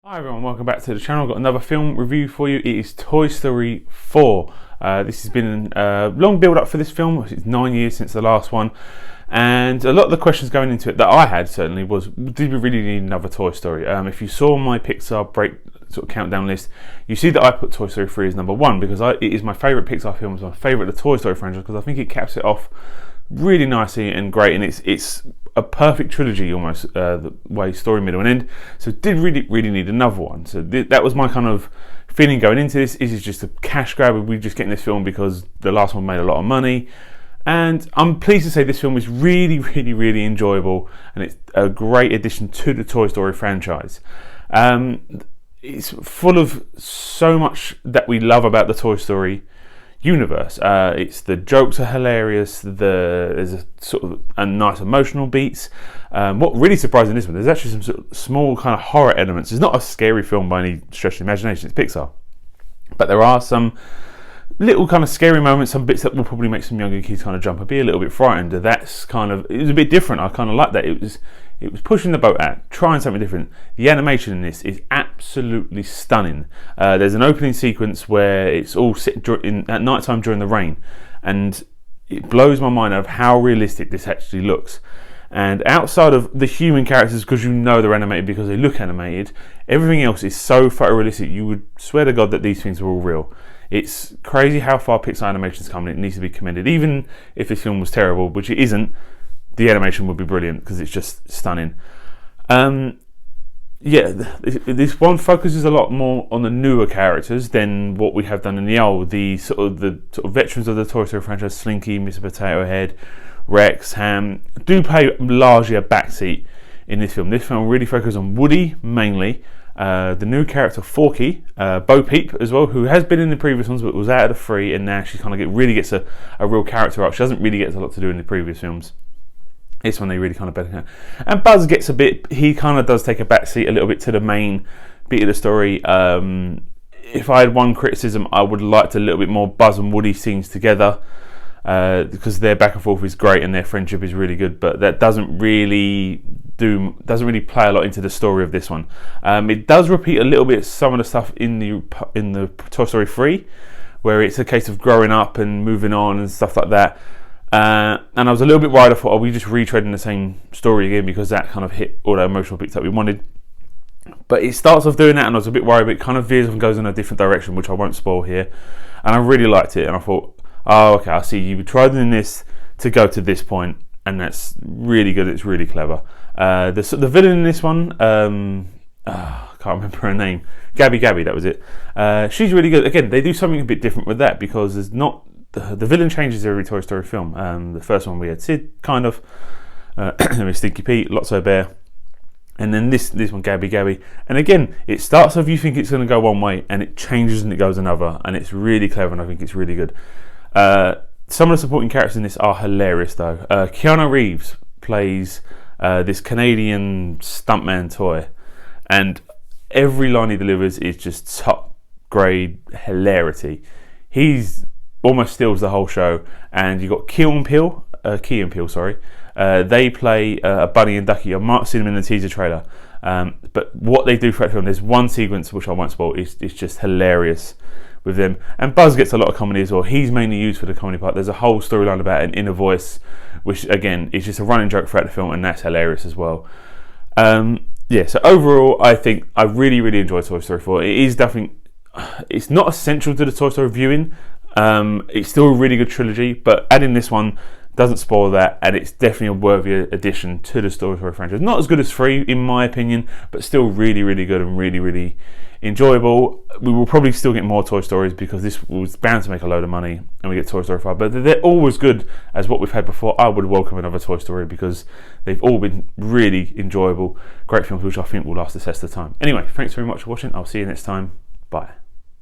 Hi everyone, welcome back to the channel. I've got another film review for you. It is Toy Story 4. This has been a long build up for this film. It's 9 years since the last one. And a lot of the questions going into it that I had certainly was, did we really need another Toy Story? If you saw my Pixar break sort of countdown list, you see that I put Toy Story 3 as number one because it is my favourite Pixar film. It's my favourite of the Toy Story franchise because I think it caps it off really nicely and great, and it's a perfect trilogy almost, the way story, middle and end. So did really need another one. So that was my kind of feeling going into this. This is just a cash grab. We're just getting this film because the last one made a lot of money, and I'm pleased to say this film is really enjoyable, and it's a great addition to the Toy Story franchise. It's full of so much that we love about the Toy Story universe. It's the jokes are hilarious. There's a sort of a nice emotional beats. What really surprised in this one, there's actually some sort of small kind of horror elements. It's not a scary film by any stretch of the imagination. It's Pixar, but there are some little kind of scary moments, some bits that will probably make some younger kids kind of jump and be a little bit frightened. That's kind of, it was a bit different. I kind of like that. It was pushing the boat out, trying something different. The animation in this is absolutely stunning. There's an opening sequence where it's all set at night time during the rain, and it blows my mind of how realistic this actually looks. And outside of the human characters, because you know they're animated because they look animated, everything else is so photorealistic, you would swear to God that these things are all real. It's crazy how far Pixar animation's come, and it needs to be commended. Even if this film was terrible, which it isn't, the animation would be brilliant because it's just stunning. This one focuses a lot more on the newer characters than what we have done in the old. The sort of veterans of the Toy Story franchise, Slinky, Mr. Potato Head, Rex, Ham, do play largely a backseat in this film. This film really focuses on Woody mainly. The new character Forky, Bo Peep as well, who has been in the previous ones but was out of the three, and now she kind of really gets a real character arc. She doesn't really get a lot to do in the previous films. This one they really kind of better her. And Buzz gets he kind of does take a backseat a little bit to the main bit of the story. If I had one criticism, I would like a little bit more Buzz and Woody scenes together, because their back and forth is great and their friendship is really good, but that doesn't really play a lot into the story of this one. It does repeat a little bit some of the stuff in the Toy Story 3, where it's a case of growing up and moving on and stuff like that. And I was a little bit worried. I thought, are we just retreading the same story again, because that kind of hit all the emotional bits that we wanted. But it starts off doing that, and I was a bit worried, but it kind of veers and goes in a different direction, which I won't spoil here. And I really liked it, and I thought, oh, okay, I see you tried in this to go to this point, and that's really good. It's really clever. The villain in this one, I can't remember her name. Gabby, that was it. She's really good. Again, they do something a bit different with that, because there's not the villain changes every Toy Story film. The first one we had Sid, kind of. Stinky Pete, Lotso Bear. And then this one, Gabby. And again, it starts off, you think it's going to go one way, and it changes and it goes another. And it's really clever, and I think it's really good. Some of the supporting characters in this are hilarious, though. Keanu Reeves plays this Canadian stuntman toy. And every line he delivers is just top grade hilarity. He's almost steals the whole show. And you've got Key and Peele. They play Bunny and Ducky. I might have seen them in the teaser trailer. But what they do for that film, there's one sequence which I won't spoil. It's just hilarious with them. And Buzz gets a lot of comedy as well. He's mainly used for the comedy part. There's a whole storyline about an inner voice, which again is just a running joke throughout the film, and that's hilarious as well. So overall, I think I really enjoyed Toy Story 4. It is definitely, it's not essential to the Toy Story viewing. It's still a really good trilogy, but adding this one doesn't spoil that, and it's definitely a worthy addition to the Toy Story franchise. Not as good as 3 in my opinion, but still really good and really enjoyable. We will probably still get more Toy Stories because this was bound to make a load of money, and we get Toy Story 5, but they're always good as what we've had before. I would welcome another Toy Story because they've all been really enjoyable, great films which I think will last the test of time. Anyway, thanks very much for watching. I'll see you next time. Bye.